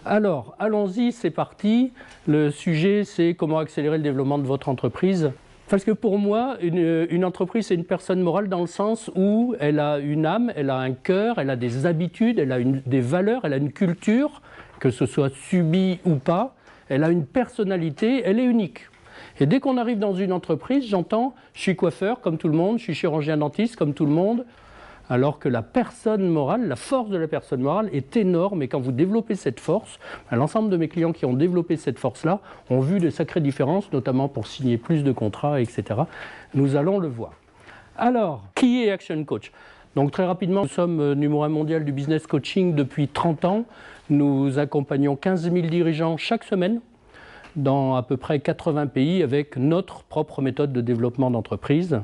Alors, allons-y, c'est parti. Le sujet, c'est comment accélérer le développement de votre entreprise. Parce que pour moi, une entreprise, c'est une personne morale dans le sens où elle a une âme, elle a un cœur, elle a des habitudes, elle a des valeurs, elle a une culture, que ce soit subi ou pas, elle a une personnalité, elle est unique. Et dès qu'on arrive dans une entreprise, j'entends, je suis coiffeur comme tout le monde, je suis chirurgien dentiste comme tout le monde, alors que la personne morale, la force de la personne morale est énorme. Et quand vous développez cette force, l'ensemble de mes clients qui ont développé cette force-là ont vu de sacrées différences, notamment pour signer plus de contrats, etc. Nous allons le voir. Alors, qui est Action Coach? Donc très rapidement, nous sommes numéro 1 mondial du business coaching depuis 30 ans. Nous accompagnons 15 000 dirigeants chaque semaine dans à peu près 80 pays avec notre propre méthode de développement d'entreprise.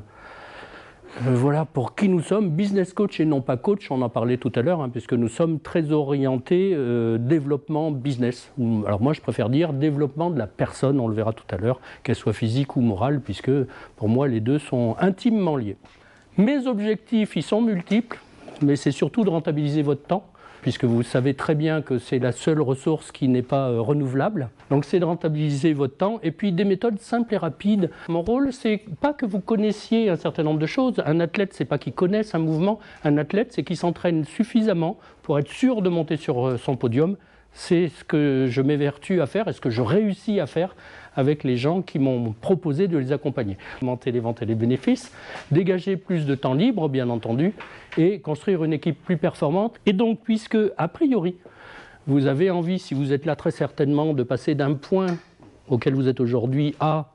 Voilà pour qui nous sommes, business coach et non pas coach, on en parlait tout à l'heure, puisque nous sommes très orientés développement business. Alors moi je préfère dire développement de la personne, on le verra tout à l'heure, qu'elle soit physique ou morale, puisque pour moi les deux sont intimement liés. Mes objectifs, ils sont multiples, mais c'est surtout de rentabiliser votre temps, puisque vous savez très bien que c'est la seule ressource qui n'est pas renouvelable. Donc c'est de rentabiliser votre temps, et puis des méthodes simples et rapides. Mon rôle, c'est pas que vous connaissiez un certain nombre de choses. Un athlète, c'est pas qu'il connaisse un mouvement. Un athlète, c'est qu'il s'entraîne suffisamment pour être sûr de monter sur son podium. C'est ce que je m'évertue à faire et ce que je réussis à faire avec les gens qui m'ont proposé de les accompagner. Augmenter les ventes et les bénéfices, dégager plus de temps libre, bien entendu, et construire une équipe plus performante. Et donc, puisque, a priori, vous avez envie, si vous êtes là très certainement, de passer d'un point auquel vous êtes aujourd'hui à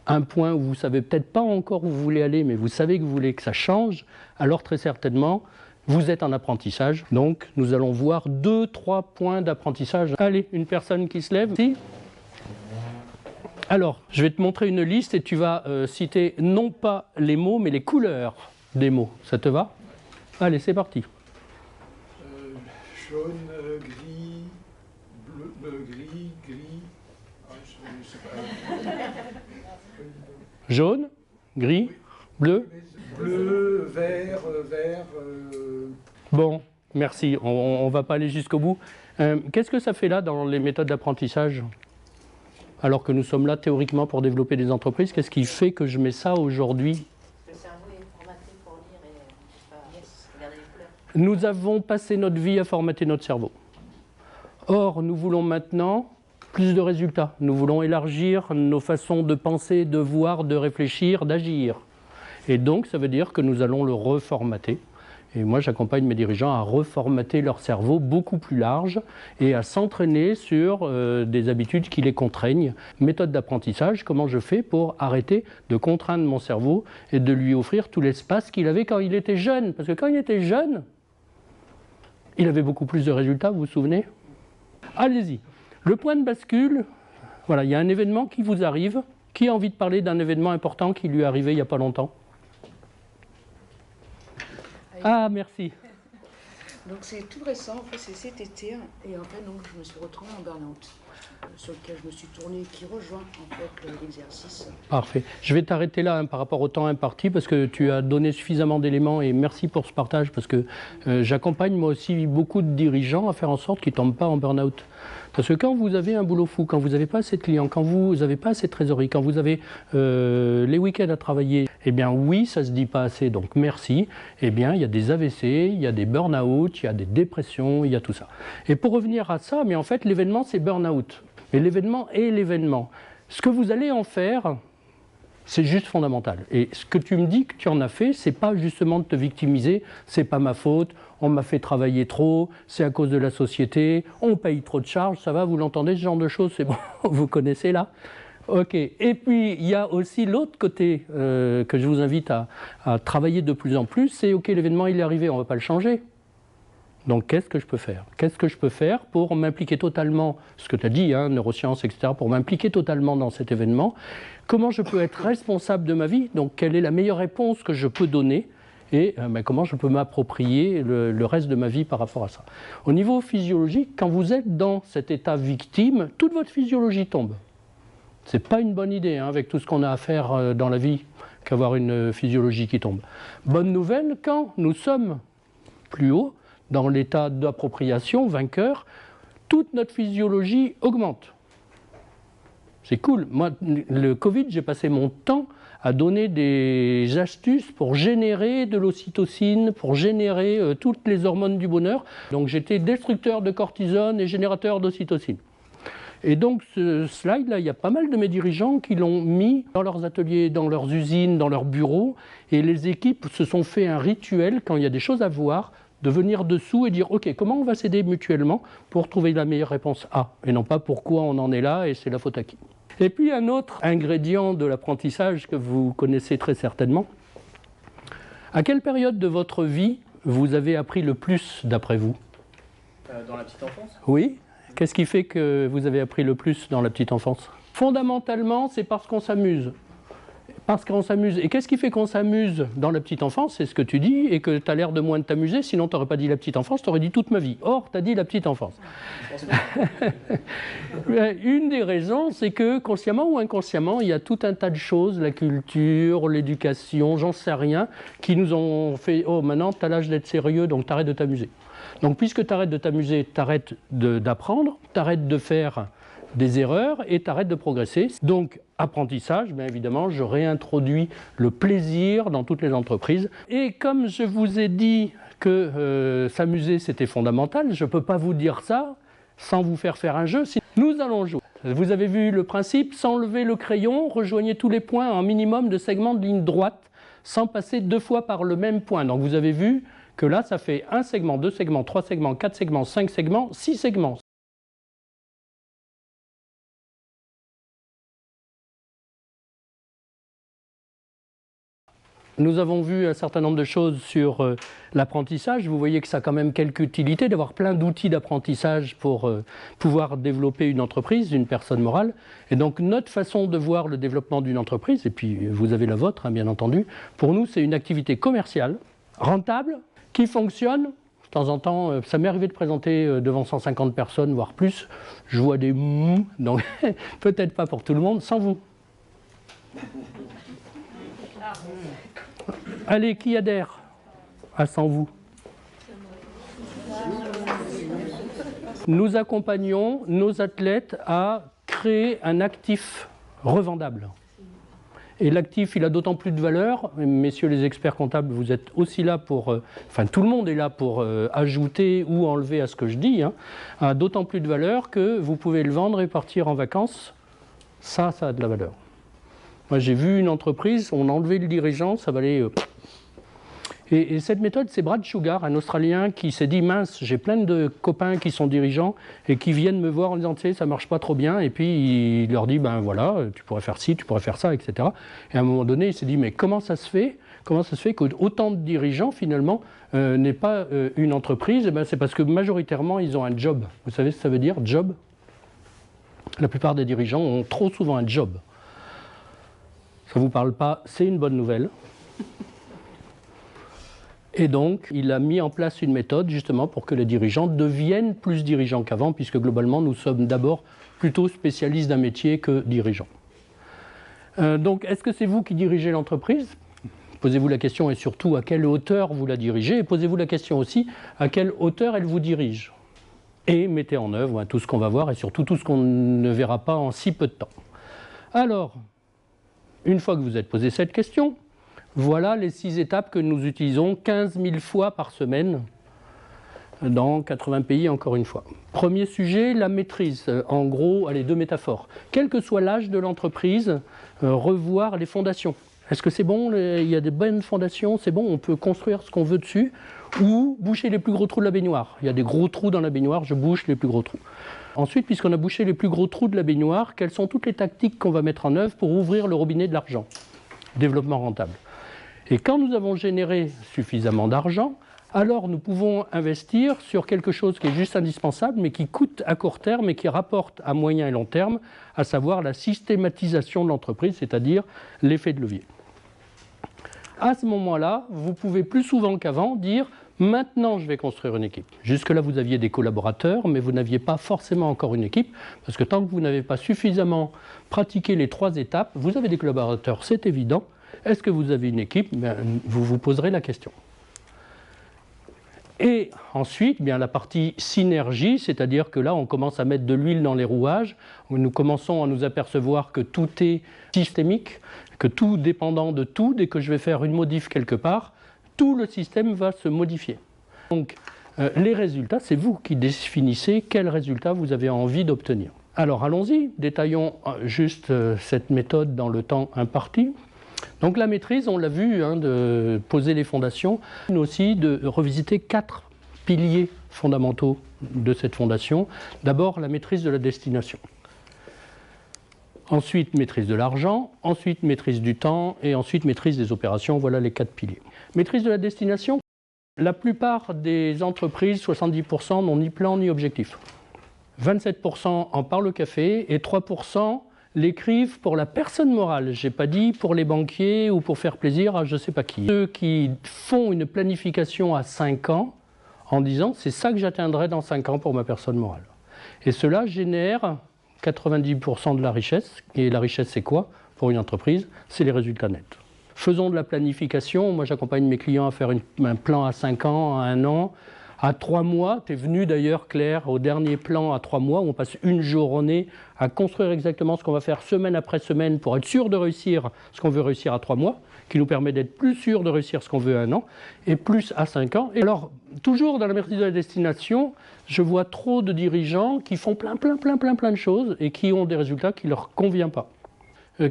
un point où vous ne savez peut-être pas encore où vous voulez aller, mais vous savez que vous voulez que ça change, alors très certainement, vous êtes en apprentissage. Donc, nous allons voir 2-3 points d'apprentissage. Allez, une personne qui se lève. Si. Alors, je vais te montrer une liste et tu vas citer non pas les mots, mais les couleurs des mots. Ça te va? Allez, c'est parti. Jaune, gris, bleu, gris, gris. Ah, je sais pas. Jaune, gris, bleu. Bleu, vert, vert. Bon, merci. On ne va pas aller jusqu'au bout. Qu'est-ce que ça fait là dans les méthodes d'apprentissage? Alors que nous sommes là théoriquement pour développer des entreprises, qu'est-ce qui fait que je mets ça aujourd'hui? Le cerveau est formaté pour lire et regarder les couleurs. Nous avons passé notre vie à formater notre cerveau. Or, nous voulons maintenant plus de résultats. Nous voulons élargir nos façons de penser, de voir, de réfléchir, d'agir. Et donc, ça veut dire que nous allons le reformater. Et moi, j'accompagne mes dirigeants à reformater leur cerveau beaucoup plus large et à s'entraîner sur des habitudes qui les contraignent. Méthode d'apprentissage, comment je fais pour arrêter de contraindre mon cerveau et de lui offrir tout l'espace qu'il avait quand il était jeune. Parce que quand il était jeune, il avait beaucoup plus de résultats, vous vous souvenez? Allez-y. Le point de bascule, voilà, il y a un événement qui vous arrive. Qui a envie de parler d'un événement important qui lui est arrivé il n'y a pas longtemps? Ah, merci. Donc c'est tout récent, en fait c'est cet été, et en fait donc je me suis retrouvée en burn-out, sur lequel je me suis tournée, qui rejoint en fait l'exercice. Parfait. Je vais t'arrêter là par rapport au temps imparti, parce que tu as donné suffisamment d'éléments, et merci pour ce partage, parce que j'accompagne moi aussi beaucoup de dirigeants à faire en sorte qu'ils ne tombent pas en burn-out. Parce que quand vous avez un boulot fou, quand vous n'avez pas assez de clients, quand vous n'avez pas assez de trésorerie, quand vous avez les week-ends à travailler, eh bien oui, ça ne se dit pas assez, donc merci. Eh bien, il y a des AVC, il y a des burn-out, il y a des dépressions, il y a tout ça. Et pour revenir à ça, mais en fait, l'événement, c'est burn-out. Mais l'événement est l'événement. Ce que vous allez en faire, c'est juste fondamental. Et ce que tu me dis que tu en as fait, c'est pas justement de te victimiser, c'est pas ma faute, on m'a fait travailler trop, c'est à cause de la société, on paye trop de charges, ça va, vous l'entendez ce genre de choses, c'est bon, vous connaissez là? Ok, et puis il y a aussi l'autre côté que je vous invite à travailler de plus en plus, c'est ok, l'événement il est arrivé, on ne va pas le changer. Donc qu'est-ce que je peux faire? Qu'est-ce que je peux faire pour m'impliquer totalement, ce que tu as dit, neurosciences, etc., pour m'impliquer totalement dans cet événement? Comment je peux être responsable de ma vie? Donc quelle est la meilleure réponse que je peux donner? Et comment je peux m'approprier le reste de ma vie par rapport à ça? Au niveau physiologique, quand vous êtes dans cet état victime, toute votre physiologie tombe. Ce n'est pas une bonne idée, avec tout ce qu'on a à faire dans la vie, qu'avoir une physiologie qui tombe. Bonne nouvelle, quand nous sommes plus haut, dans l'état d'appropriation, vainqueur, toute notre physiologie augmente. C'est cool. Moi, le Covid, j'ai passé mon temps à donner des astuces pour générer de l'ocytocine, pour générer toutes les hormones du bonheur. Donc j'étais destructeur de cortisone et générateur d'ocytocine. Et donc ce slide-là, il y a pas mal de mes dirigeants qui l'ont mis dans leurs ateliers, dans leurs usines, dans leurs bureaux. Et les équipes se sont fait un rituel, quand il y a des choses à voir, de venir dessous et dire « Ok, comment on va s'aider mutuellement pour trouver la meilleure réponse A ?» et non pas « Pourquoi on en est là et c'est la faute à qui ?» Et puis un autre ingrédient de l'apprentissage que vous connaissez très certainement. À quelle période de votre vie vous avez appris le plus d'après vous? Dans la petite enfance? Oui. Qu'est-ce qui fait que vous avez appris le plus dans la petite enfance? Fondamentalement, c'est parce qu'on s'amuse. Parce qu'on s'amuse. Et qu'est-ce qui fait qu'on s'amuse dans la petite enfance? C'est ce que tu dis, et que tu as l'air de moins de t'amuser, sinon tu n'aurais pas dit la petite enfance, tu aurais dit toute ma vie. Or, tu as dit la petite enfance. Une des raisons, c'est que consciemment ou inconsciemment, il y a tout un tas de choses, la culture, l'éducation, j'en sais rien, qui nous ont fait « Oh, maintenant, tu as l'âge d'être sérieux, donc tu arrêtes de t'amuser ». Donc, puisque tu arrêtes de t'amuser, tu arrêtes d'apprendre, tu arrêtes de faire des erreurs et tu arrêtes de progresser. Donc, apprentissage, bien évidemment, je réintroduis le plaisir dans toutes les entreprises. Et comme je vous ai dit que s'amuser, c'était fondamental, je ne peux pas vous dire ça sans vous faire faire un jeu. Nous allons jouer. Vous avez vu le principe, sans lever le crayon, rejoignez tous les points en minimum de segments de ligne droite, sans passer 2 fois par le même point. Donc vous avez vu que là, ça fait 1 segment, 2 segments, 3 segments, 4 segments, 5 segments, 6 segments. Nous avons vu un certain nombre de choses sur l'apprentissage. Vous voyez que ça a quand même quelques utilités d'avoir plein d'outils d'apprentissage pour pouvoir développer une entreprise, une personne morale. Et donc notre façon de voir le développement d'une entreprise, et puis vous avez la vôtre, hein, bien entendu, pour nous c'est une activité commerciale, rentable, qui fonctionne. De temps en temps, ça m'est arrivé de présenter devant 150 personnes, voire plus. Je vois des mouh, donc peut-être pas pour tout le monde, sans vous. Allez, qui adhère à sans vous? Nous accompagnons nos athlètes à créer un actif revendable. Et l'actif, il a d'autant plus de valeur, messieurs les experts comptables, vous êtes aussi là pour, enfin tout le monde est là pour ajouter ou enlever à ce que je dis, hein, a d'autant plus de valeur que vous pouvez le vendre et partir en vacances, ça a de la valeur. Moi j'ai vu une entreprise, on a enlevé le dirigeant, ça valait... Et cette méthode, c'est Brad Sugar, un Australien qui s'est dit « mince, j'ai plein de copains qui sont dirigeants et qui viennent me voir en disant « tu sais, ça marche pas trop bien » et puis il leur dit « ben voilà, tu pourrais faire ci, tu pourrais faire ça, etc. » Et à un moment donné, il s'est dit « mais comment ça se fait qu'autant de dirigeants, finalement, n'aient pas une entreprise ?» Et ben, c'est parce que majoritairement, ils ont un job. Vous savez ce que ça veut dire, job? La plupart des dirigeants ont trop souvent un job. Ça ne vous parle pas, c'est une bonne nouvelle. Et donc, il a mis en place une méthode justement pour que les dirigeants deviennent plus dirigeants qu'avant, puisque globalement, nous sommes d'abord plutôt spécialistes d'un métier que dirigeants. Donc, est-ce que c'est vous qui dirigez l'entreprise? Posez-vous la question et surtout à quelle hauteur vous la dirigez, et posez-vous la question aussi à quelle hauteur elle vous dirige. Et mettez en œuvre tout ce qu'on va voir et surtout tout ce qu'on ne verra pas en si peu de temps. Alors, une fois que vous êtes posé cette question, voilà les 6 étapes que nous utilisons 15 000 fois par semaine dans 80 pays, encore une fois. Premier sujet, la maîtrise. En gros, allez, 2 métaphores. Quel que soit l'âge de l'entreprise, revoir les fondations. Est-ce que c'est bon? Il y a des bonnes fondations, c'est bon, on peut construire ce qu'on veut dessus, ou boucher les plus gros trous de la baignoire. Il y a des gros trous dans la baignoire, je bouche les plus gros trous. Ensuite, puisqu'on a bouché les plus gros trous de la baignoire, quelles sont toutes les tactiques qu'on va mettre en œuvre pour ouvrir le robinet de l'argent? Développement rentable. Et quand nous avons généré suffisamment d'argent, alors nous pouvons investir sur quelque chose qui est juste indispensable, mais qui coûte à court terme et qui rapporte à moyen et long terme, à savoir la systématisation de l'entreprise, c'est-à-dire l'effet de levier. À ce moment-là, vous pouvez plus souvent qu'avant dire « maintenant je vais construire une équipe ». Jusque-là, vous aviez des collaborateurs, mais vous n'aviez pas forcément encore une équipe, parce que tant que vous n'avez pas suffisamment pratiqué les 3 étapes, vous avez des collaborateurs, c'est évident. Est-ce que vous avez une équipe? Vous vous poserez la question. Et ensuite, bien, la partie synergie, c'est-à-dire que là, on commence à mettre de l'huile dans les rouages, nous commençons à nous apercevoir que tout est systémique, que tout dépendant de tout, dès que je vais faire une modif quelque part, tout le système va se modifier. Donc, les résultats, c'est vous qui définissez quels résultats vous avez envie d'obtenir. Alors, allons-y, détaillons juste cette méthode dans le temps imparti. Donc la maîtrise, on l'a vu, hein, de poser les fondations, mais aussi de revisiter 4 piliers fondamentaux de cette fondation. D'abord, la maîtrise de la destination. Ensuite, maîtrise de l'argent. Ensuite, maîtrise du temps. Et ensuite, maîtrise des opérations. Voilà les 4 piliers. Maîtrise de la destination. La plupart des entreprises, 70%, n'ont ni plan ni objectif. 27% en parlent au café et 3% l'écrivent pour la personne morale. Je n'ai pas dit pour les banquiers ou pour faire plaisir à je ne sais pas qui. Ceux qui font une planification à 5 ans en disant c'est ça que j'atteindrai dans 5 ans pour ma personne morale. Et cela génère 90% de la richesse. Et la richesse, c'est quoi pour une entreprise? C'est les résultats nets. Faisons de la planification. Moi, j'accompagne mes clients à faire un plan à 5 ans, à 1 an. À 3 mois, tu es venu d'ailleurs, Claire, au dernier plan à 3 mois, où on passe une journée à construire exactement ce qu'on va faire semaine après semaine pour être sûr de réussir ce qu'on veut réussir à 3 mois, qui nous permet d'être plus sûr de réussir ce qu'on veut à 1 an, et plus à 5 ans. Et alors, toujours dans la maîtrise de la destination, je vois trop de dirigeants qui font plein de choses et qui ont des résultats qui ne leur conviennent pas.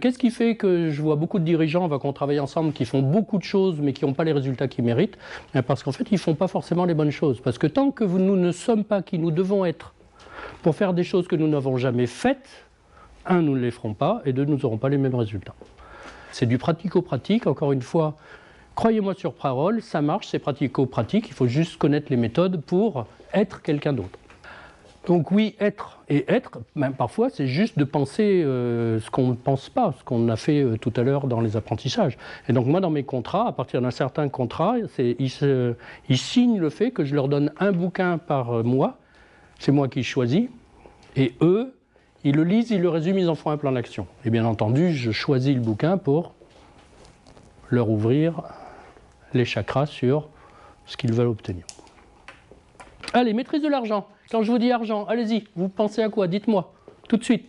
Qu'est-ce qui fait que je vois beaucoup de dirigeants, qu'on travaille ensemble, qui font beaucoup de choses mais qui n'ont pas les résultats qu'ils méritent? Parce qu'en fait, ils ne font pas forcément les bonnes choses. Parce que tant que nous ne sommes pas qui nous devons être pour faire des choses que nous n'avons jamais faites, un, nous ne les ferons pas, et deux, nous n'aurons pas les mêmes résultats. C'est du pratico-pratique, encore une fois, croyez-moi sur parole, ça marche, c'est pratico-pratique, il faut juste connaître les méthodes pour être quelqu'un d'autre. Donc oui, être, et être, même parfois, c'est juste de penser ce qu'on ne pense pas, ce qu'on a fait tout à l'heure dans les apprentissages. Et donc moi, dans mes contrats, à partir d'un certain contrat, ils signent le fait que je leur donne un bouquin par mois, c'est moi qui choisis, et eux, ils le lisent, ils le résument, ils en font un plan d'action. Et bien entendu, je choisis le bouquin pour leur ouvrir les chakras sur ce qu'ils veulent obtenir. Allez, maîtrise de l'argent. Quand je vous dis argent, allez-y, vous pensez à quoi? Dites-moi, tout de suite.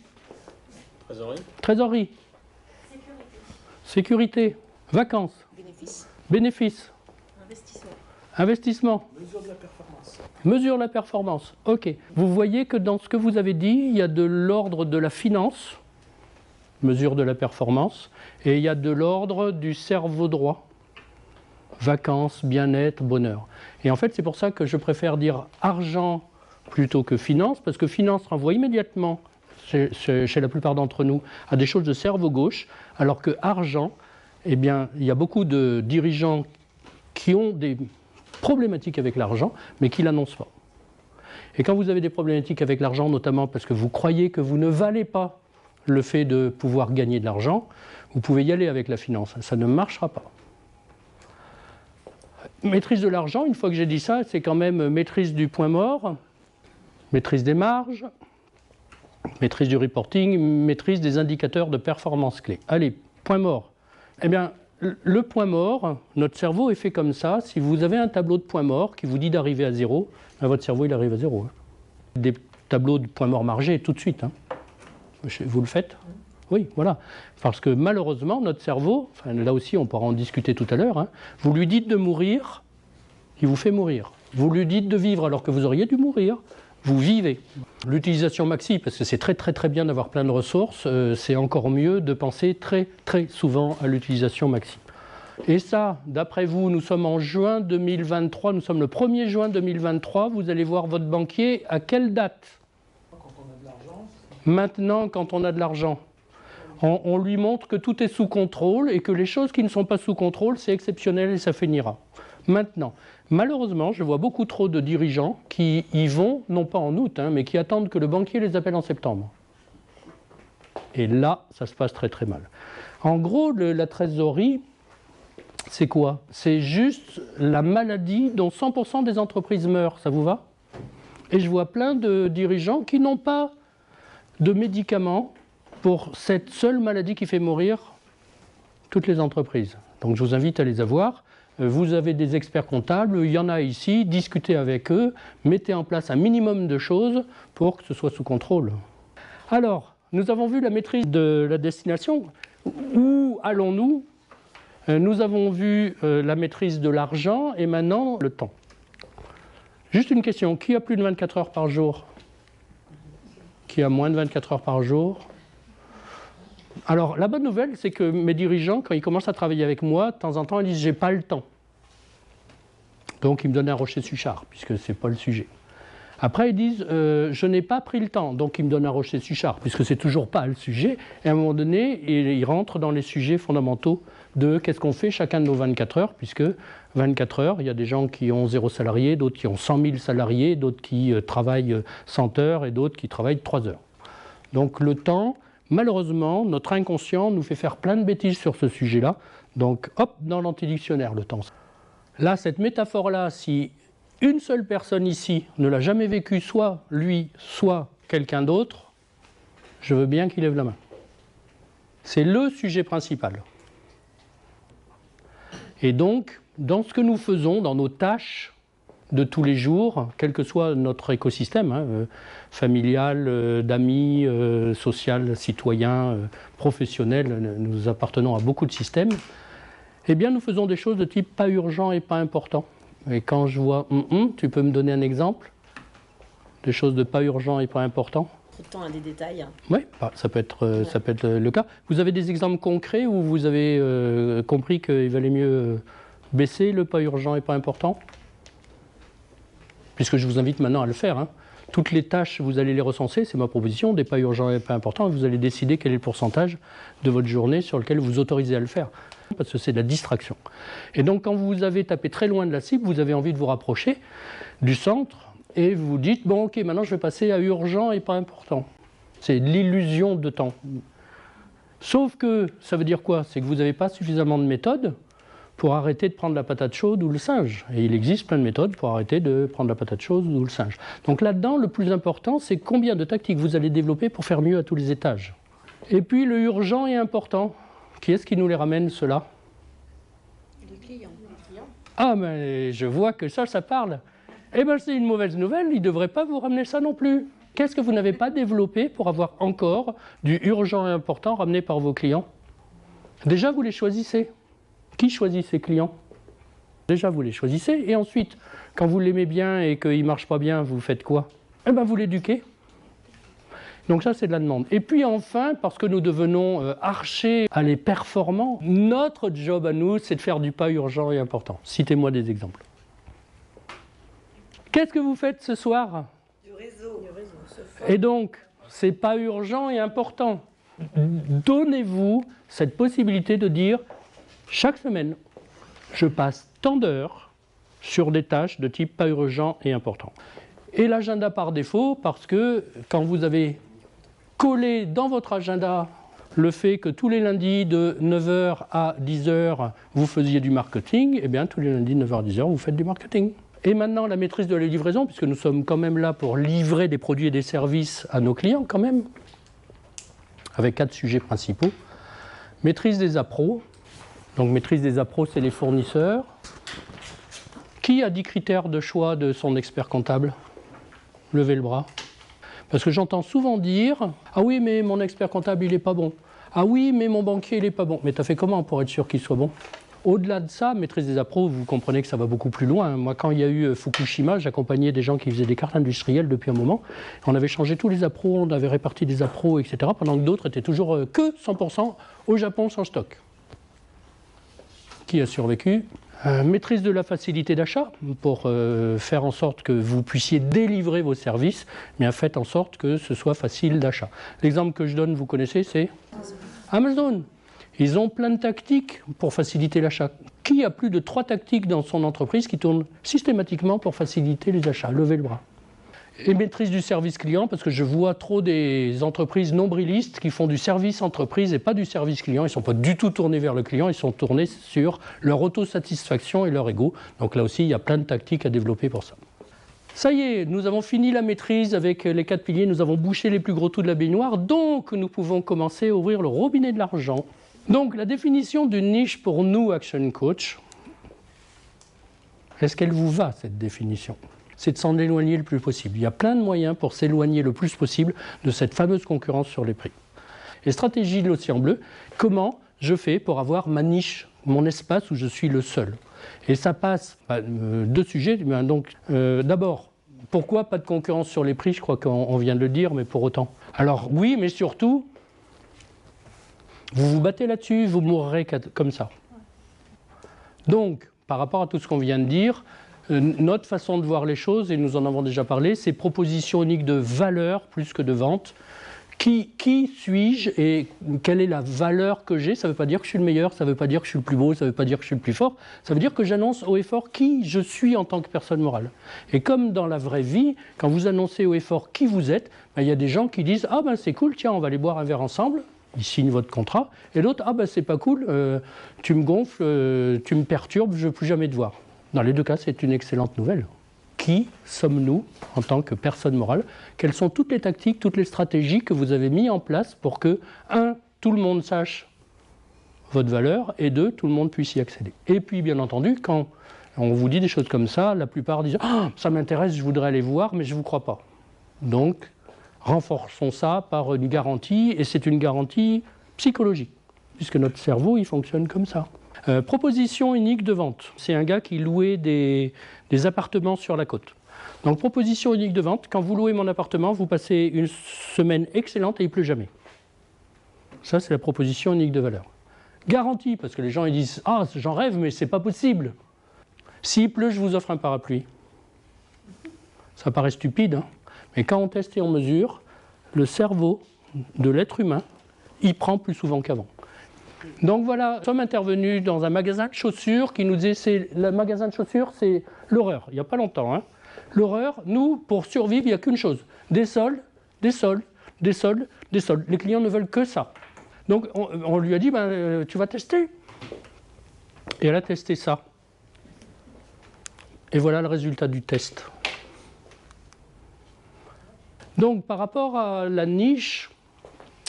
Trésorerie. Trésorerie. Sécurité. Vacances. Bénéfice. Bénéfices. Investissement. Investissement. Mesure de la performance. Mesure la performance. Ok. Vous voyez que dans ce que vous avez dit, il y a de l'ordre de la finance, mesure de la performance, et il y a de l'ordre du cerveau droit, vacances, bien-être, bonheur. Et en fait, c'est pour ça que je préfère dire argent plutôt que finance, parce que finance renvoie immédiatement, chez la plupart d'entre nous, à des choses de cerveau gauche, alors que argent, eh bien, il y a beaucoup de dirigeants qui ont des problématiques avec l'argent, mais qui ne l'annoncent pas. Et quand vous avez des problématiques avec l'argent, notamment parce que vous croyez que vous ne valez pas le fait de pouvoir gagner de l'argent, vous pouvez y aller avec la finance, ça ne marchera pas. Maîtrise de l'argent, une fois que j'ai dit ça, c'est quand même maîtrise du point mort, maîtrise des marges, maîtrise du reporting, maîtrise des indicateurs de performance clés. Allez, point mort. Eh bien, le point mort, notre cerveau est fait comme ça. Si vous avez un tableau de point mort qui vous dit d'arriver à 0, ben votre cerveau il arrive à 0. Hein. Des tableaux de point mort margés tout de suite. Hein. Vous le faites? Oui, voilà. Parce que malheureusement, notre cerveau, enfin, là aussi on pourra en discuter tout à l'heure, hein, vous lui dites de mourir, il vous fait mourir. Vous lui dites de vivre alors que vous auriez dû mourir, vous vivez. L'utilisation maxi, parce que c'est très bien d'avoir plein de ressources, c'est encore mieux de penser très souvent à l'utilisation maxi. Et ça, d'après vous, nous sommes en juin 2023, nous sommes le 1er juin 2023, vous allez voir votre banquier à quelle date? Quand on a de l'argent. Maintenant, quand on a de l'argent. On lui montre que tout est sous contrôle et que les choses qui ne sont pas sous contrôle, c'est exceptionnel et ça finira. Maintenant, malheureusement, je vois beaucoup trop de dirigeants qui y vont, non pas en août, hein, mais qui attendent que le banquier les appelle en septembre. Et là, ça se passe très mal. En gros, la trésorerie, c'est quoi? C'est juste la maladie dont 100% des entreprises meurent, ça vous va? Et je vois plein de dirigeants qui n'ont pas de médicaments pour cette seule maladie qui fait mourir toutes les entreprises. Donc je vous invite à les avoir. vous avez des experts comptables, il y en a ici, discutez avec eux, mettez en place un minimum de choses pour que ce soit sous contrôle. Alors, nous avons vu la maîtrise de la destination. Où allons-nous? Nous avons vu la maîtrise de l'argent et maintenant le temps. Juste une question, qui a plus de 24 heures par jour? Qui a moins de 24 heures par jour? Alors, la bonne nouvelle, c'est que mes dirigeants, quand ils commencent à travailler avec moi, de temps en temps, ils disent « j'ai pas le temps ». Donc, ils me donnent un Rocher-Suchard, puisque ce n'est pas le sujet. Après, ils disent je n'ai pas pris le temps », donc ils me donnent un Rocher-Suchard, puisque c'est toujours pas le sujet. Et à un moment donné, ils rentrent dans les sujets fondamentaux de qu'est-ce qu'on fait chacun de nos 24 heures, puisque 24 heures, il y a des gens qui ont 0 salariés, d'autres qui ont 100 000 salariés, d'autres qui travaillent 100 heures et d'autres qui travaillent 3 heures. Donc le temps, malheureusement, notre inconscient nous fait faire plein de bêtises sur ce sujet-là. Donc hop, dans l'antidictionnaire, le temps. Là, cette métaphore-là, si une seule personne ici ne l'a jamais vécu, soit lui, soit quelqu'un d'autre, je veux bien qu'il lève la main. C'est le sujet principal. Et donc, dans ce que nous faisons, dans nos tâches de tous les jours, quel que soit notre écosystème, familial, d'amis, social, citoyen, professionnel, nous appartenons à beaucoup de systèmes, eh bien nous faisons des choses de type pas urgent et pas important. Et quand je vois tu peux me donner un exemple de choses de pas urgent et pas important? Tout le temps à des détails. Oui, ça peut être le cas. Vous avez des exemples concrets où vous avez compris qu'il valait mieux baisser le pas urgent et pas important? Puisque je vous invite maintenant à le faire. Hein. Toutes les tâches, vous allez les recenser, c'est ma proposition, des pas urgents et pas importants, et vous allez décider quel est le pourcentage de votre journée sur lequel vous autorisez à le faire. Parce que c'est de la distraction. Et donc quand vous avez tapé très loin de la cible, vous avez envie de vous rapprocher du centre, et vous vous dites, bon ok, maintenant je vais passer à urgent et pas important. C'est l'illusion de temps. Sauf que, ça veut dire quoi? C'est que vous n'avez pas suffisamment de méthodes pour arrêter de prendre la patate chaude ou le singe. Et il existe plein de méthodes pour arrêter de prendre la patate chaude ou le singe. Donc là-dedans, le plus important, c'est combien de tactiques vous allez développer pour faire mieux à tous les étages. Et puis le urgent et important, qui est-ce qui nous les ramène, ceux-là? Les clients. Ah, mais je vois que ça parle. Eh bien, c'est une mauvaise nouvelle, il ne devrait pas vous ramener ça non plus. Qu'est-ce que vous n'avez pas développé pour avoir encore du urgent et important ramené par vos clients? Déjà, vous les choisissez. Qui choisit ses clients? Déjà, vous les choisissez. Et ensuite, quand vous l'aimez bien et qu'il ne marche pas bien, vous faites quoi? Eh bien, vous l'éduquez. Donc ça, c'est de la demande. Et puis enfin, parce que nous devenons archers, allez, performants, notre job à nous, c'est de faire du pas urgent et important. Citez-moi des exemples. Qu'est-ce que vous faites ce soir? Du réseau. Et donc, c'est pas urgent et important. Donnez-vous cette possibilité de dire, chaque semaine, je passe tant d'heures sur des tâches de type pas urgent et important. Et l'agenda par défaut, parce que quand vous avez collé dans votre agenda le fait que tous les lundis de 9h à 10h, vous faisiez du marketing, eh bien tous les lundis de 9h à 10h, vous faites du marketing. Et maintenant, la maîtrise de la livraison, puisque nous sommes quand même là pour livrer des produits et des services à nos clients quand même, avec 4 sujets principaux. Maîtrise des appros. Donc maîtrise des appros, c'est les fournisseurs. Qui a 10 critères de choix de son expert comptable? Levez le bras. Parce que j'entends souvent dire « Ah oui, mais mon expert comptable, il n'est pas bon. Ah oui, mais mon banquier, il n'est pas bon. » Mais tu as fait comment pour être sûr qu'il soit bon? Au-delà de ça, maîtrise des appros, vous comprenez que ça va beaucoup plus loin. Moi, quand il y a eu Fukushima, j'accompagnais des gens qui faisaient des cartes industrielles depuis un moment. On avait changé tous les appros, on avait réparti des appros, etc. Pendant que d'autres étaient toujours que 100% au Japon sans stock. Qui a survécu? Maîtrise de la facilité d'achat, pour faire en sorte que vous puissiez délivrer vos services, mais faites en sorte que ce soit facile d'achat. L'exemple que je donne, vous connaissez, c'est Amazon. Ils ont plein de tactiques pour faciliter l'achat. Qui a plus de 3 tactiques dans son entreprise qui tournent systématiquement pour faciliter les achats? Levez le bras. Et maîtrise du service client, parce que je vois trop des entreprises nombrilistes qui font du service entreprise et pas du service client. Ils ne sont pas du tout tournés vers le client, ils sont tournés sur leur autosatisfaction et leur ego. Donc là aussi, il y a plein de tactiques à développer pour ça. Ça y est, nous avons fini la maîtrise avec les 4 piliers, nous avons bouché les plus gros trous de la baignoire, donc nous pouvons commencer à ouvrir le robinet de l'argent. Donc la définition d'une niche pour nous, Action Coach, Est-ce qu'elle vous va, cette définition? C'est de s'en éloigner le plus possible. Il y a plein de moyens pour s'éloigner le plus possible de cette fameuse concurrence sur les prix. Et stratégie de l'océan bleu, comment je fais pour avoir ma niche, mon espace où je suis le seul? Et ça passe deux sujets. D'abord, pourquoi pas de concurrence sur les prix? Je crois qu'on vient de le dire, mais pour autant. Alors oui, mais surtout, vous vous battez là-dessus, vous mourrez comme ça. Donc, par rapport à tout ce qu'on vient de dire, notre façon de voir les choses, et nous en avons déjà parlé, c'est proposition unique de valeur plus que de vente. Qui suis-je et quelle est la valeur que j'ai? Ça ne veut pas dire que je suis le meilleur, ça ne veut pas dire que je suis le plus beau, ça ne veut pas dire que je suis le plus fort. Ça veut dire que j'annonce haut et fort qui je suis en tant que personne morale. Et comme dans la vraie vie, quand vous annoncez haut et fort qui vous êtes, il y a des gens qui disent « Ah ben c'est cool, tiens, on va aller boire un verre ensemble ». Ils signent votre contrat. Et l'autre « Ah ben c'est pas cool, tu me gonfles, tu me perturbes, je ne veux plus jamais te voir ». Dans les deux cas, c'est une excellente nouvelle. Qui sommes-nous en tant que personne morale? Quelles sont toutes les tactiques, toutes les stratégies que vous avez mises en place pour que, 1, tout le monde sache votre valeur, et 2, tout le monde puisse y accéder. Et puis, bien entendu, quand on vous dit des choses comme ça, la plupart disent « Ah, ça m'intéresse, je voudrais aller voir, mais je ne vous crois pas ». Donc, renforçons ça par une garantie, et c'est une garantie psychologique, puisque notre cerveau, il fonctionne comme ça. Proposition unique de vente. C'est un gars qui louait des appartements sur la côte. Donc, proposition unique de vente. Quand vous louez mon appartement, vous passez une semaine excellente et il ne pleut jamais. Ça, c'est la proposition unique de valeur. Garantie, parce que les gens ils disent « Ah, j'en rêve, mais c'est pas possible. S'il pleut, je vous offre un parapluie. » Ça paraît stupide, hein, mais quand on teste et on mesure, le cerveau de l'être humain, il prend plus souvent qu'avant. Donc voilà, nous sommes intervenus dans un magasin de chaussures qui nous disait le magasin de chaussures, c'est l'horreur. Il n'y a pas longtemps. Hein. L'horreur, nous, pour survivre, il n'y a qu'une chose. Des soldes, des soldes, des soldes, des soldes. Les clients ne veulent que ça. Donc on lui a dit, tu vas tester. Et elle a testé ça. Et voilà le résultat du test. Donc par rapport à la niche,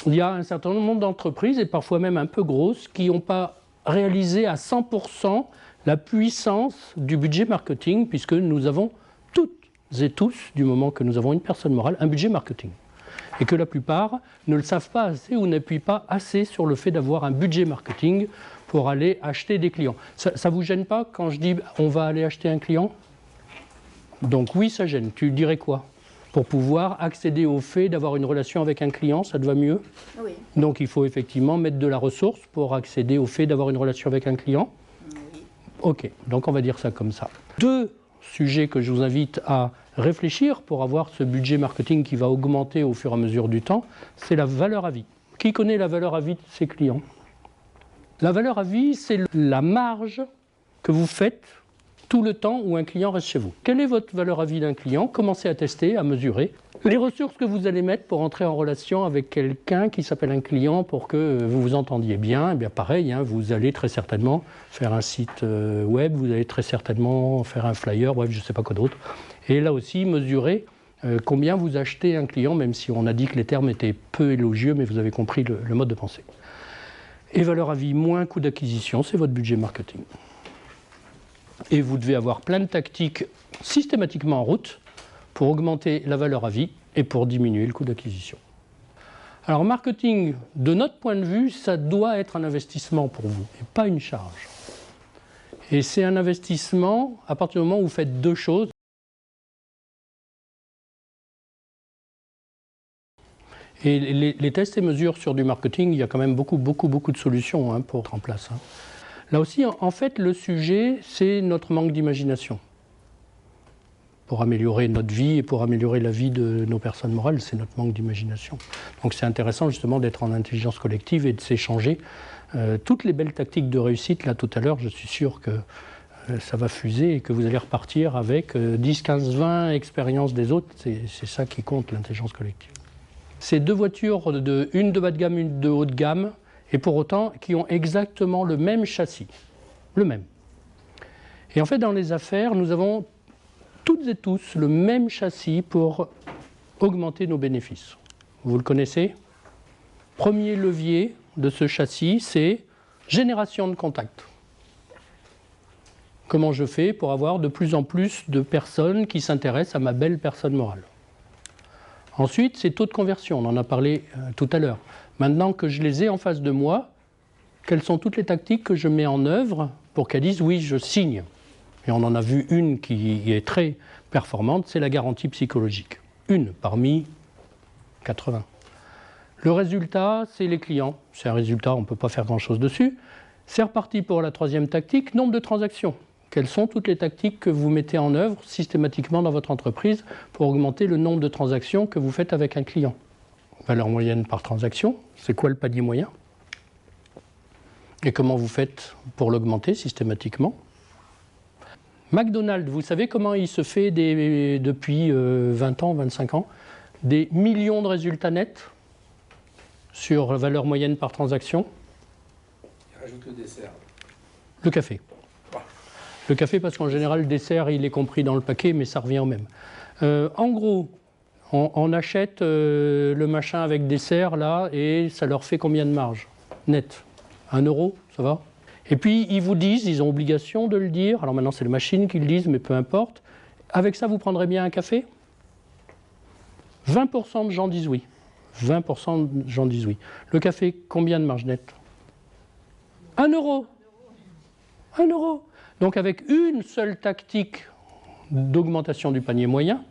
il y a un certain nombre d'entreprises, et parfois même un peu grosses, qui n'ont pas réalisé à 100% la puissance du budget marketing, puisque nous avons toutes et tous, du moment que nous avons une personne morale, un budget marketing. Et que la plupart ne le savent pas assez ou n'appuient pas assez sur le fait d'avoir un budget marketing pour aller acheter des clients. Ça ne vous gêne pas quand je dis on va aller acheter un client? Donc oui, ça gêne. Tu dirais quoi? Pour pouvoir accéder au fait d'avoir une relation avec un client, ça te va mieux? Oui. Donc il faut effectivement mettre de la ressource pour accéder au fait d'avoir une relation avec un client? Oui. Ok, donc on va dire ça comme ça. Deux sujets que je vous invite à réfléchir pour avoir ce budget marketing qui va augmenter au fur et à mesure du temps, c'est la valeur à vie. Qui connaît la valeur à vie de ses clients? La valeur à vie, c'est la marge que vous faites tout le temps où un client reste chez vous. Quelle est votre valeur à vie d'un client? Commencez à tester, à mesurer. Les ressources que vous allez mettre pour entrer en relation avec quelqu'un qui s'appelle un client pour que vous vous entendiez bien, eh bien pareil, hein, vous allez très certainement faire un site web, vous allez très certainement faire un flyer, bref, je ne sais pas quoi d'autre. Et là aussi, mesurer combien vous achetez un client, même si on a dit que les termes étaient peu élogieux, mais vous avez compris le mode de pensée. Et valeur à vie moins coût d'acquisition, c'est votre budget marketing. Et vous devez avoir plein de tactiques systématiquement en route pour augmenter la valeur à vie et pour diminuer le coût d'acquisition. Alors, marketing, de notre point de vue, ça doit être un investissement pour vous et pas une charge. Et c'est un investissement à partir du moment où vous faites deux choses. Et les tests et mesures sur du marketing, il y a quand même beaucoup de solutions hein, pour être en place. Hein. Là aussi, en fait, le sujet, c'est notre manque d'imagination. Pour améliorer notre vie et pour améliorer la vie de nos personnes morales, c'est notre manque d'imagination. Donc c'est intéressant justement d'être en intelligence collective et de s'échanger. Toutes les belles tactiques de réussite, là tout à l'heure, je suis sûr que ça va fuser et que vous allez repartir avec 10, 15, 20 expériences des autres. C'est ça qui compte, l'intelligence collective. C'est deux voitures, une de bas de gamme, une de haut de gamme, et pour autant qui ont exactement le même châssis. Le même. Et en fait, dans les affaires, nous avons toutes et tous le même châssis pour augmenter nos bénéfices. Vous le connaissez? Premier levier de ce châssis, c'est génération de contacts. Comment je fais pour avoir de plus en plus de personnes qui s'intéressent à ma belle personne morale? Ensuite, c'est taux de conversion, on en a parlé tout à l'heure. Maintenant que je les ai en face de moi, quelles sont toutes les tactiques que je mets en œuvre pour qu'elles disent oui, je signe? Et on en a vu une qui est très performante, c'est la garantie psychologique. Une parmi 80. Le résultat, c'est les clients. C'est un résultat, on ne peut pas faire grand-chose dessus. C'est reparti pour la troisième tactique, nombre de transactions. Quelles sont toutes les tactiques que vous mettez en œuvre systématiquement dans votre entreprise pour augmenter le nombre de transactions que vous faites avec un client? Valeur moyenne par transaction, c'est quoi le panier moyen? Et comment vous faites pour l'augmenter systématiquement? McDonald's, vous savez comment il se fait depuis 20 ans, 25 ans, des millions de résultats nets sur valeur moyenne par transaction? Il rajoute le dessert. Le café. Le café, parce qu'en général, le dessert, il est compris dans le paquet, mais ça revient au même. En gros, on achète le machin avec dessert, là, et ça leur fait combien de marge? Net. 1 €, ça va? Et puis, ils vous disent, ils ont obligation de le dire, alors maintenant, c'est les machines qui le disent, mais peu importe. Avec ça, vous prendrez bien un café? 20% de gens disent oui. 20% de gens disent oui. Le café, combien de marge nette? 1 €. 1 €. Donc avec une seule tactique d'augmentation du panier moyen,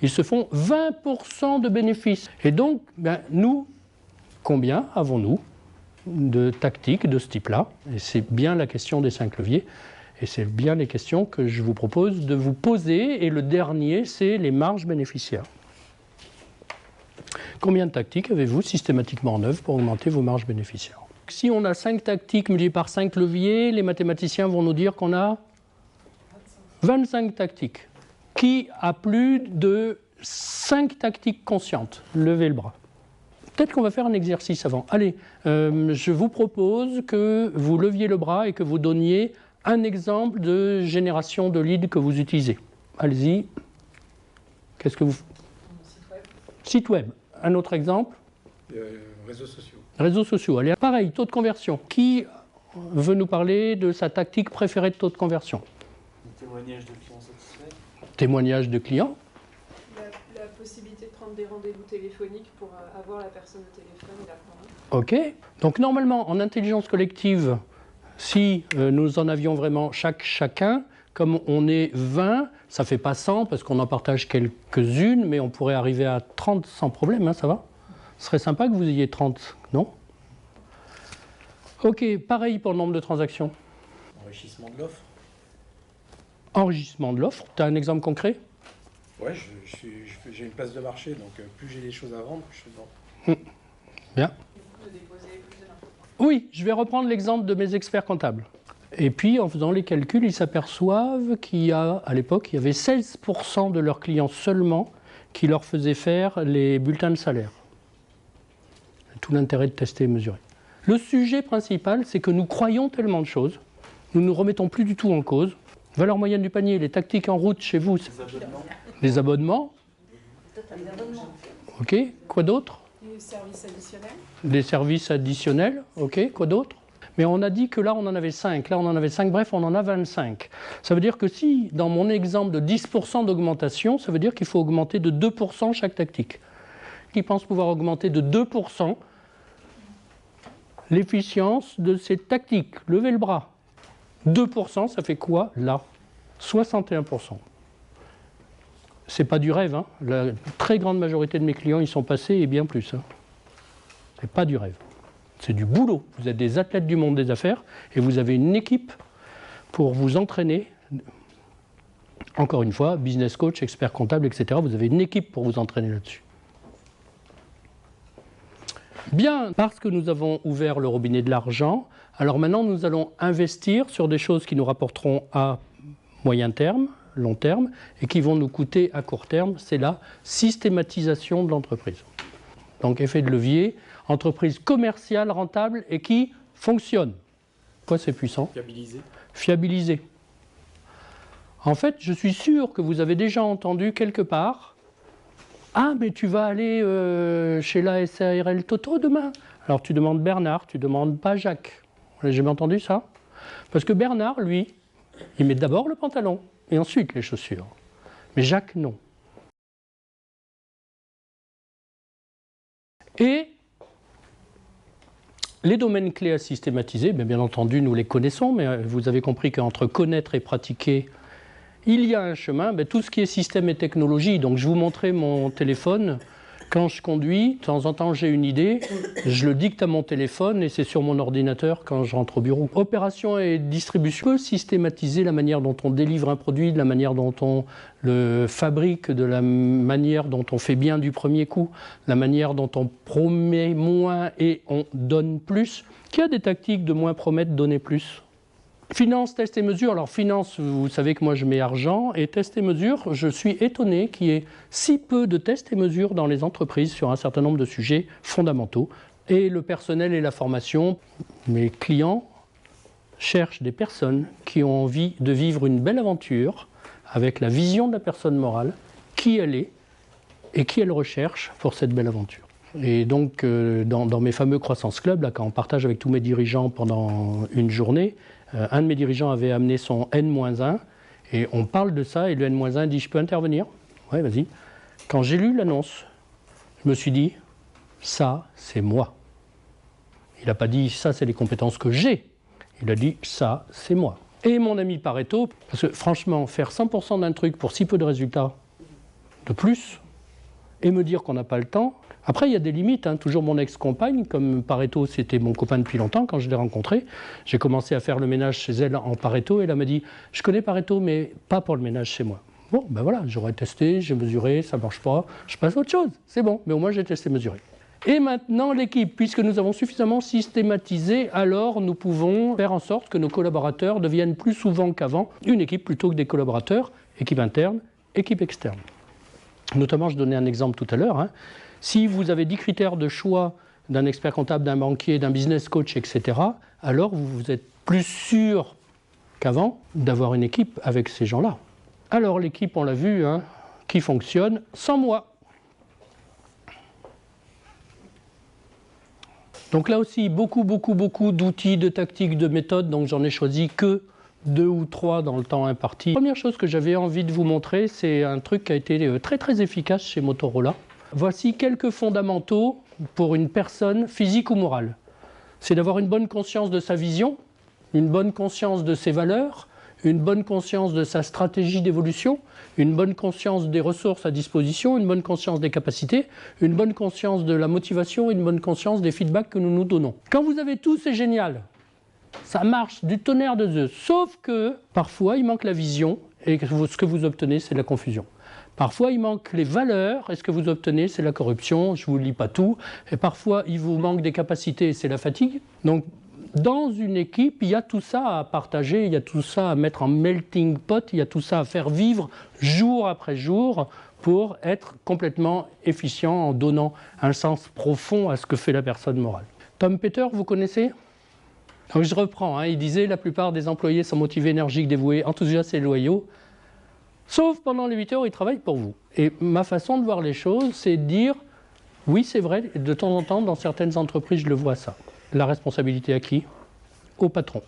ils se font 20% de bénéfices. Et donc, nous, combien avons-nous de tactiques de ce type-là? Et c'est bien la question des 5 leviers. Et c'est bien les questions que je vous propose de vous poser. Et le dernier, c'est les marges bénéficiaires. Combien de tactiques avez-vous systématiquement en œuvre pour augmenter vos marges bénéficiaires? Si on a 5 tactiques multipliées par 5 leviers, les mathématiciens vont nous dire qu'on a 25 tactiques. Qui a plus de 5 tactiques conscientes? Levez le bras. Peut-être qu'on va faire un exercice avant. Allez, je vous propose que vous leviez le bras et que vous donniez un exemple de génération de leads que vous utilisez. Allez-y. Qu'est-ce que vous... Site web. Site web. Un autre exemple? Réseaux sociaux. Réseaux sociaux. Allez, pareil, taux de conversion. Qui veut nous parler de sa tactique préférée de taux de conversion? Témoignage de clients satisfaits. Témoignage de clients. La possibilité de prendre des rendez-vous téléphoniques pour avoir la personne au téléphone et la prendre. OK. Donc normalement, en intelligence collective, si nous en avions vraiment chacun, comme on est 20, ça ne fait pas 100 parce qu'on en partage quelques-unes, mais on pourrait arriver à 30 sans problème, hein, ça va? Ce serait sympa que vous ayez 30, non? OK, pareil pour le nombre de transactions. Enrichissement de l'offre. Enrichissement de l'offre, tu as un exemple concret? Ouais, j'ai une place de marché, donc plus j'ai des choses à vendre, plus je suis devant. Bien. De déposer plus de l'info. Oui, je vais reprendre l'exemple de mes experts comptables. Et puis, en faisant les calculs, ils s'aperçoivent qu'à l'époque, il y avait 16% de leurs clients seulement qui leur faisaient faire les bulletins de salaire. Tout l'intérêt de tester et mesurer. Le sujet principal, c'est que nous croyons tellement de choses, nous ne nous remettons plus du tout en cause. Valeur moyenne du panier, les tactiques en route chez vous. Les abonnements. OK, quoi d'autre? Les services additionnels. Des services additionnels, OK, quoi d'autre? Mais on a dit que là, on en avait 5, là, on en avait 5, bref, on en a 25. Ça veut dire que si, dans mon exemple de 10% d'augmentation, ça veut dire qu'il faut augmenter de 2% chaque tactique. Qui pense pouvoir augmenter de 2% l'efficience de ces tactiques? Levez le bras. 2%, ça fait quoi, là? 61%. C'est pas du rêve, hein. La très grande majorité de mes clients, ils sont passés et bien plus. Hein. C'est pas du rêve. C'est du boulot. Vous êtes des athlètes du monde des affaires et vous avez une équipe pour vous entraîner. Encore une fois, business coach, expert comptable, etc. Vous avez une équipe pour vous entraîner là-dessus. Bien, parce que nous avons ouvert le robinet de l'argent, alors maintenant nous allons investir sur des choses qui nous rapporteront à moyen terme, long terme, et qui vont nous coûter à court terme. C'est la systématisation de l'entreprise. Donc effet de levier, entreprise commerciale rentable et qui fonctionne. Quoi, c'est puissant? Fiabiliser. Fiabiliser. En fait, je suis sûr que vous avez déjà entendu quelque part: ah, mais tu vas aller chez la SARL Toto demain. Alors tu demandes Bernard, tu demandes pas Jacques. Vous n'avez jamais entendu ça? Parce que Bernard, lui, Il met d'abord le pantalon et ensuite les chaussures. Mais Jacques, non. Et les domaines clés à systématiser, bien entendu, nous les connaissons, mais vous avez compris qu'entre connaître et pratiquer, il y a un chemin. Tout ce qui est système et technologie, donc je vous montrais mon téléphone. Quand je conduis, de temps en temps j'ai une idée, je le dicte à mon téléphone et c'est sur mon ordinateur quand je rentre au bureau. Opération et distribution peut systématiser la manière dont on délivre un produit, de la manière dont on le fabrique, de la manière dont on fait bien du premier coup, la manière dont on promet moins et on donne plus. Qu'il y a des tactiques de moins promettre, donner plus. Finance, test et mesure. Alors finance, vous savez que moi je mets argent, et test et mesure, je suis étonné qu'il y ait si peu de tests et mesures dans les entreprises sur un certain nombre de sujets fondamentaux. Et le personnel et la formation, mes clients cherchent des personnes qui ont envie de vivre une belle aventure avec la vision de la personne morale, qui elle est et qui elle recherche pour cette belle aventure. Et donc dans mes fameux Croissance Club, là, quand on partage avec tous mes dirigeants pendant une journée, un de mes dirigeants avait amené son N-1 et on parle de ça et le N-1 dit « Je peux intervenir ?» Ouais, vas-y. Quand j'ai lu l'annonce, je me suis dit « Ça, c'est moi ». Il n'a pas dit « Ça, c'est les compétences que j'ai ». Il a dit « Ça, c'est moi ». Et mon ami Pareto, parce que franchement, faire 100% d'un truc pour si peu de résultats de plus et me dire qu'on n'a pas le temps. Après, il y a des limites, hein. Toujours mon ex-compagne, comme Pareto, c'était mon copain depuis longtemps, quand je l'ai rencontré, j'ai commencé à faire le ménage chez elle en Pareto, et elle m'a dit « Je connais Pareto, mais pas pour le ménage chez moi ». Bon, ben voilà, j'aurais testé, j'ai mesuré, ça ne marche pas, je passe à autre chose, c'est bon, mais au moins j'ai testé, mesuré. Et maintenant, l'équipe, puisque nous avons suffisamment systématisé, alors nous pouvons faire en sorte que nos collaborateurs deviennent plus souvent qu'avant une équipe plutôt que des collaborateurs, équipe interne, équipe externe. Notamment, je donnais un exemple tout à l'heure, hein. Si vous avez 10 critères de choix d'un expert comptable, d'un banquier, d'un business coach, etc., alors vous êtes plus sûr qu'avant d'avoir une équipe avec ces gens-là. Alors l'équipe, on l'a vu, hein, qui fonctionne sans moi. Donc là aussi, beaucoup d'outils, de tactiques, de méthodes, donc j'en ai choisi que 2 ou 3 dans le temps imparti. La première chose que j'avais envie de vous montrer, c'est un truc qui a été très efficace chez Motorola. Voici quelques fondamentaux pour une personne physique ou morale. C'est d'avoir une bonne conscience de sa vision, une bonne conscience de ses valeurs, une bonne conscience de sa stratégie d'évolution, une bonne conscience des ressources à disposition, une bonne conscience des capacités, une bonne conscience de la motivation, une bonne conscience des feedbacks que nous nous donnons. Quand vous avez tout, c'est génial. Ça marche du tonnerre de Zeus. Sauf que parfois, il manque la vision et ce que vous obtenez, c'est de la confusion. Parfois, il manque les valeurs, et ce que vous obtenez, c'est la corruption, je ne vous lis pas tout. Et parfois, il vous manque des capacités, c'est la fatigue. Donc, dans une équipe, il y a tout ça à partager, il y a tout ça à mettre en melting pot, il y a tout ça à faire vivre jour après jour pour être complètement efficient en donnant un sens profond à ce que fait la personne morale. Tom Peters, vous connaissez ? Donc, je reprends, hein, il disait « La plupart des employés sont motivés, énergiques, dévoués, enthousiastes et loyaux. » Sauf pendant les 8 heures, ils travaillent pour vous. Et ma façon de voir les choses, c'est de dire, oui, c'est vrai, de temps en temps, dans certaines entreprises, je le vois ça. La responsabilité à qui ? Au patron.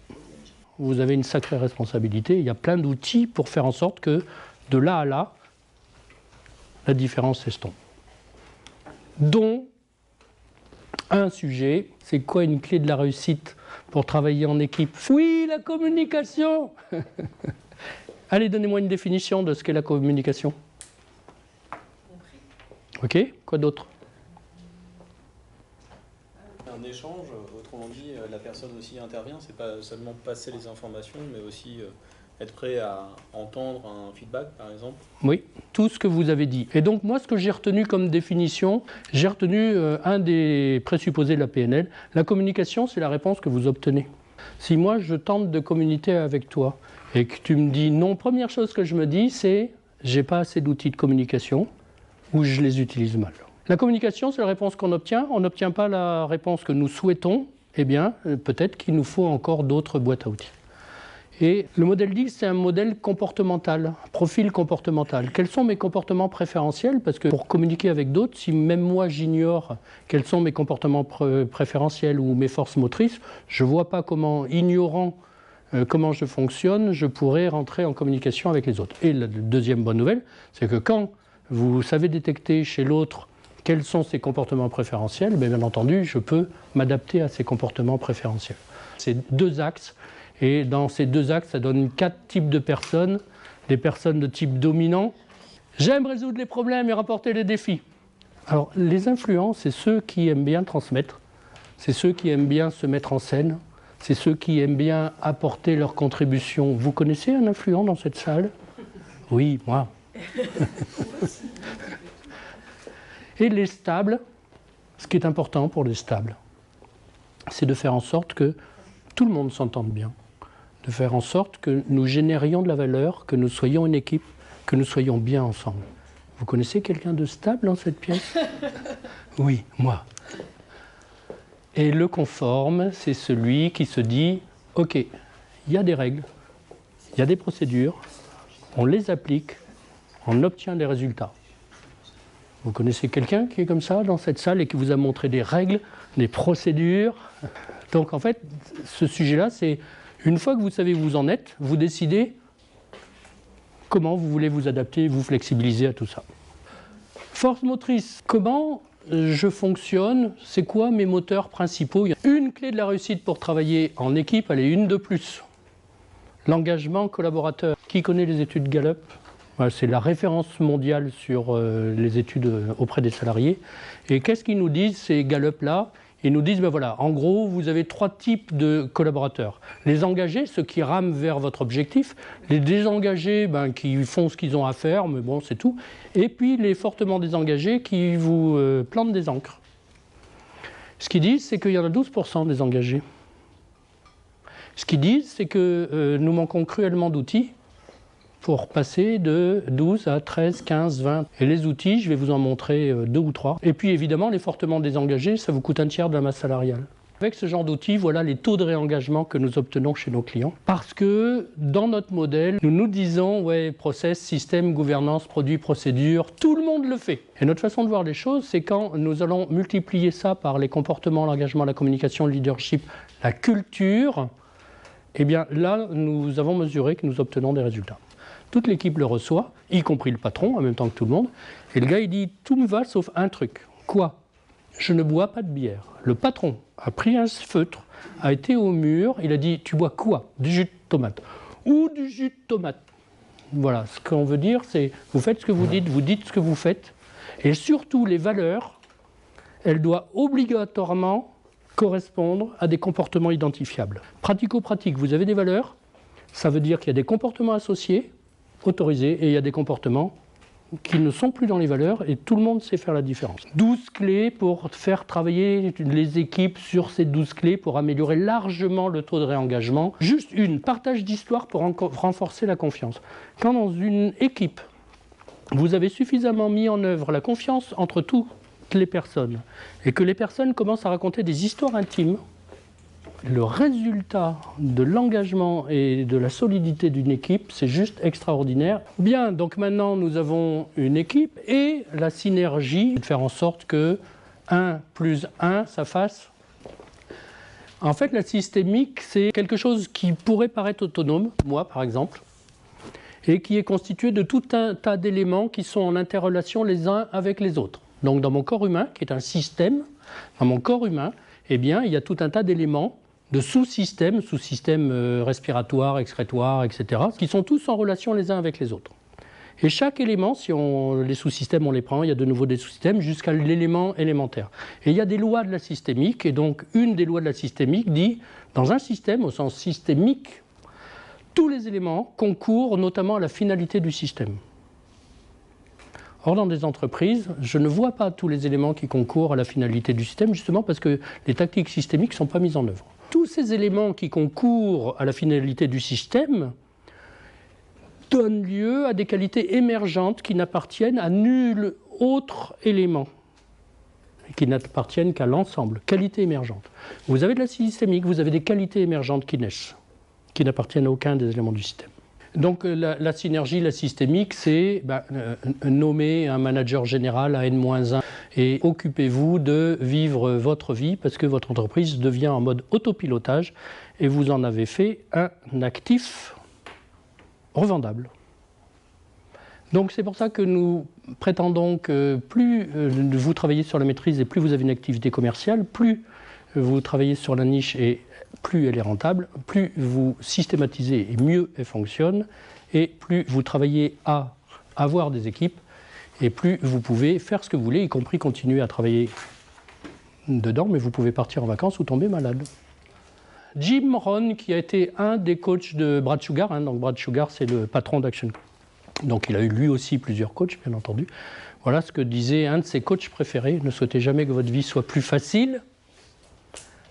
Vous avez une sacrée responsabilité. Il y a plein d'outils pour faire en sorte que, de là à là, la différence s'estompe. Dont un sujet, c'est quoi une clé de la réussite pour travailler en équipe ? Oui, la communication. Allez, donnez-moi une définition de ce qu'est la communication. Ok, quoi d'autre ? Un échange, autrement dit, la personne aussi intervient, c'est pas seulement passer les informations, mais aussi être prêt à entendre un feedback, par exemple. Oui, tout ce que vous avez dit. Et donc, moi, ce que j'ai retenu comme définition, j'ai retenu un des présupposés de la PNL. La communication, c'est la réponse que vous obtenez. Si moi, je tente de communiquer avec toi et que tu me dis non, première chose que je me dis, c'est j'ai pas assez d'outils de communication ou je les utilise mal. La communication, c'est la réponse qu'on obtient. On n'obtient pas la réponse que nous souhaitons. Eh bien, peut-être qu'il nous faut encore d'autres boîtes à outils. Et le modèle DISC, c'est un modèle comportemental, profil comportemental. Quels sont mes comportements préférentiels ? Parce que pour communiquer avec d'autres, si même moi j'ignore quels sont mes comportements préférentiels ou mes forces motrices, je ne vois pas comment, ignorant comment je fonctionne, je pourrai rentrer en communication avec les autres. Et la deuxième bonne nouvelle, c'est que quand vous savez détecter chez l'autre quels sont ses comportements préférentiels, bien entendu, je peux m'adapter à ces comportements préférentiels. C'est 2 axes, et dans ces 2 axes, ça donne 4 types de personnes. Des personnes de type dominant. J'aime résoudre les problèmes et rapporter les défis. Alors, les influents, c'est ceux qui aiment bien transmettre, c'est ceux qui aiment bien se mettre en scène, c'est ceux qui aiment bien apporter leur contribution. Vous connaissez un influent dans cette salle? Oui, moi. Et les stables, ce qui est important pour les stables, c'est de faire en sorte que tout le monde s'entende bien, de faire en sorte que nous générions de la valeur, que nous soyons une équipe, que nous soyons bien ensemble. Vous connaissez quelqu'un de stable dans cette pièce? Oui, moi. Et le conforme, c'est celui qui se dit « Ok, il y a des règles, il y a des procédures, on les applique, on obtient des résultats. » Vous connaissez quelqu'un qui est comme ça dans cette salle et qui vous a montré des règles, des procédures? Donc en fait, ce sujet-là, c'est une fois que vous savez où vous en êtes, vous décidez comment vous voulez vous adapter, vous flexibiliser à tout ça. Force motrice, comment je fonctionne? C'est quoi mes moteurs principaux? Une clé de la réussite pour travailler en équipe, elle est une de plus. L'engagement collaborateur. Qui connaît les études Gallup? C'est la référence mondiale sur les études auprès des salariés. Et qu'est-ce qu'ils nous disent, ces Gallup-là? Ils nous disent, ben voilà, en gros, vous avez 3 types de collaborateurs. Les engagés, ceux qui rament vers votre objectif. Les désengagés, ben, qui font ce qu'ils ont à faire, mais bon, c'est tout. Et puis les fortement désengagés qui vous plantent des ancres. Ce qu'ils disent, c'est qu'il y en a 12% des engagés. Ce qu'ils disent, c'est que nous manquons cruellement d'outils pour passer de 12 à 13, 15, 20. Et les outils, je vais vous en montrer 2 ou 3. Et puis évidemment, les fortement désengagés, ça vous coûte un tiers de la masse salariale. Avec ce genre d'outils, voilà les taux de réengagement que nous obtenons chez nos clients. Parce que dans notre modèle, nous nous disons, ouais, process, système, gouvernance, produit, procédure, tout le monde le fait. Et notre façon de voir les choses, c'est quand nous allons multiplier ça par les comportements, l'engagement, la communication, le leadership, la culture, eh bien là, nous avons mesuré que nous obtenons des résultats. Toute l'équipe le reçoit, y compris le patron, en même temps que tout le monde. Et le gars, il dit, tout me va sauf un truc. Quoi? Je ne bois pas de bière. Le patron a pris un feutre, a été au mur, il a dit, tu bois quoi? Du jus de tomate. Ou du jus de tomate. Voilà, ce qu'on veut dire, c'est, vous faites ce que vous dites ce que vous faites. Et surtout, les valeurs, elles doivent obligatoirement correspondre à des comportements identifiables. Pratico-pratique, vous avez des valeurs, ça veut dire qu'il y a des comportements associés, autorisés, et il y a des comportements qui ne sont plus dans les valeurs, et tout le monde sait faire la différence. 12 clés pour faire travailler les équipes sur ces 12 clés pour améliorer largement le taux de réengagement. Juste une, partage d'histoire pour renforcer la confiance. Quand dans une équipe, vous avez suffisamment mis en œuvre la confiance entre toutes les personnes, et que les personnes commencent à raconter des histoires intimes, le résultat de l'engagement et de la solidité d'une équipe, c'est juste extraordinaire. Bien, donc maintenant nous avons une équipe et la synergie, de faire en sorte que 1 plus 1, ça fasse... En fait, la systémique, c'est quelque chose qui pourrait paraître autonome, moi par exemple, et qui est constitué de tout un tas d'éléments qui sont en interrelation les uns avec les autres. Donc dans mon corps humain, qui est un système, dans mon corps humain, eh bien, il y a tout un tas d'éléments de sous-systèmes respiratoires, excrétoires, etc., qui sont tous en relation les uns avec les autres. Et chaque élément, si les sous-systèmes, on les prend, il y a de nouveau des sous-systèmes, jusqu'à l'élément élémentaire. Et il y a des lois de la systémique, et donc une des lois de la systémique dit, dans un système, au sens systémique, tous les éléments concourent notamment à la finalité du système. Or, dans des entreprises, je ne vois pas tous les éléments qui concourent à la finalité du système, justement parce que les tactiques systémiques ne sont pas mises en œuvre. Tous ces éléments qui concourent à la finalité du système donnent lieu à des qualités émergentes qui n'appartiennent à nul autre élément, qui n'appartiennent qu'à l'ensemble, qualités émergentes. Vous avez de la systémique, vous avez des qualités émergentes qui naissent, qui n'appartiennent à aucun des éléments du système. Donc la synergie, la systémique, c'est nommer un manager général à N-1 et occupez-vous de vivre votre vie parce que votre entreprise devient en mode autopilotage et vous en avez fait un actif revendable. Donc c'est pour ça que nous prétendons que plus vous travaillez sur la maîtrise et plus vous avez une activité commerciale, plus vous travaillez sur la niche et plus elle est rentable, plus vous systématisez et mieux elle fonctionne, et plus vous travaillez à avoir des équipes, et plus vous pouvez faire ce que vous voulez, y compris continuer à travailler dedans, mais vous pouvez partir en vacances ou tomber malade. Jim Rohn, qui a été un des coachs de Brad Sugar, donc Brad Sugar c'est le patron d'Action. Donc il a eu lui aussi plusieurs coachs, bien entendu. Voilà ce que disait un de ses coachs préférés. Ne souhaitez jamais que votre vie soit plus facile.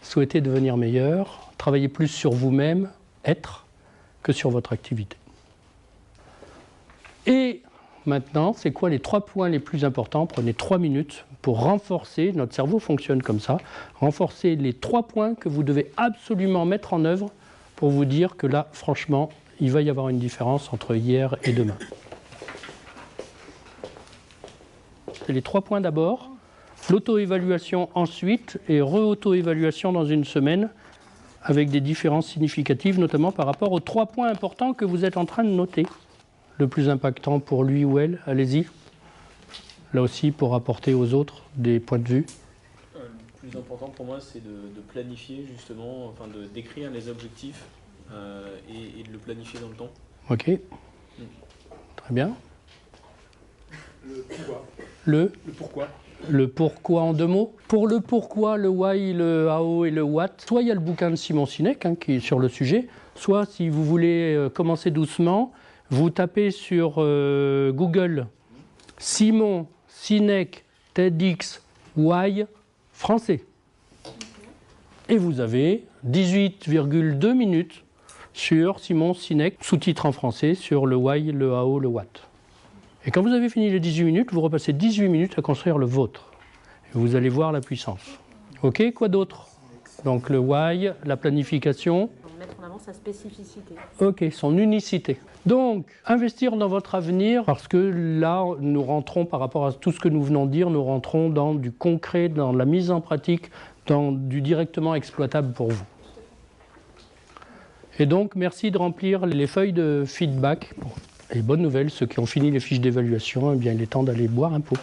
Souhaitez devenir meilleur. Travaillez plus sur vous-même, être, que sur votre activité. Et maintenant, c'est quoi les 3 points les plus importants? Prenez 3 minutes pour renforcer, notre cerveau fonctionne comme ça, renforcer les 3 points que vous devez absolument mettre en œuvre pour vous dire que là, franchement, il va y avoir une différence entre hier et demain. C'est les 3 points d'abord, l'auto-évaluation ensuite et re-auto-évaluation dans une semaine avec des différences significatives, notamment par rapport aux 3 points importants que vous êtes en train de noter. Le plus impactant pour lui ou elle, allez-y. Là aussi, pour apporter aux autres des points de vue. Le plus important pour moi, c'est de planifier justement, enfin de décrire les objectifs et de le planifier dans le temps. Ok. Très bien. Le pourquoi. Le Pourquoi. Le pourquoi en 2 mots. Pour le pourquoi, le why, le how et le what, soit il y a le bouquin de Simon Sinek qui est sur le sujet, soit si vous voulez commencer doucement, vous tapez sur Google Simon Sinek TEDx why français. Et vous avez 18,2 minutes sur Simon Sinek, sous-titre en français, sur le why, le how, le what. Et quand vous avez fini les 18 minutes, vous repassez 18 minutes à construire le vôtre. Et vous allez voir la puissance. Ok, quoi d'autre? Donc le why, la planification. Mettre en avant sa spécificité. Ok, son unicité. Donc, investir dans votre avenir, parce que là, nous rentrons, par rapport à tout ce que nous venons de dire, nous rentrons dans du concret, dans la mise en pratique, dans du directement exploitable pour vous. Et donc, merci de remplir les feuilles de feedback. Et bonne nouvelle, ceux qui ont fini les fiches d'évaluation, eh bien, il est temps d'aller boire un pot.